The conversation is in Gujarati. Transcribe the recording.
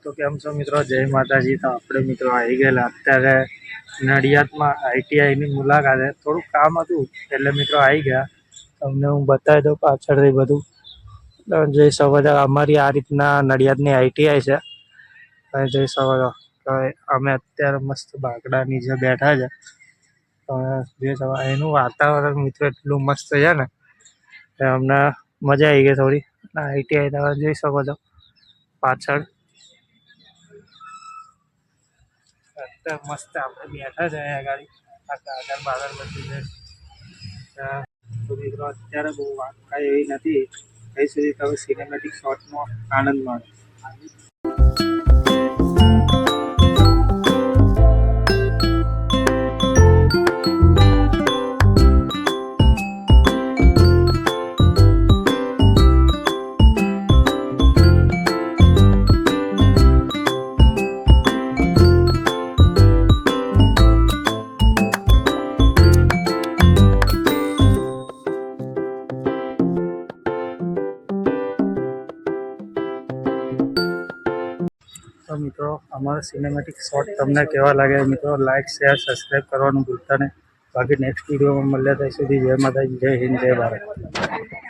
તો કેમ છો મિત્રો? જય માતાજી. તો આપણે મિત્રો આવી ગયેલા અત્યારે નડિયાદમાં ITIની મુલાકાતે. થોડુંક કામ હતું એટલે મિત્રો આવી ગયા. તમને હું બતાવી દઉં પાછળથી બધું. તમે જોઈ શકો છો અમારી આ રીતના નડિયાદની ITI છે. તમે જોઈ શકો છો અમે અત્યારે મસ્ત બાકડા નીચે બેઠા છે. તમે જોઈ શકો એનું વાતાવરણ મિત્રો એટલું મસ્ત છે ને અમને મજા આવી ગઈ થોડી. ITI તમે જોઈ શકો છો પાછળ અત્યારે મસ્ત આપણે બેઠા છે અહીંયા આગળ. આ કાગળ બાગળ બધું છે. તો મિત્રો અત્યારે બહુ વાત કાંઈ એવી નથી. અહીં સુધી તમે સિનેમેટિક શોટનો આનંદ માણો. તો મિત્રો અમારા સિનેમેટિક શોટ તમને કેવા લાગે મિત્રો લાઇક શેર સબસ્ક્રાઈબ કરવાનું ભૂલતા નહીં. બાકી નેક્સ્ટ વિડીયોમાં મળ્યા ત્યાં સુધી જય માતાજી, જય હિન્દ, જય ભારત.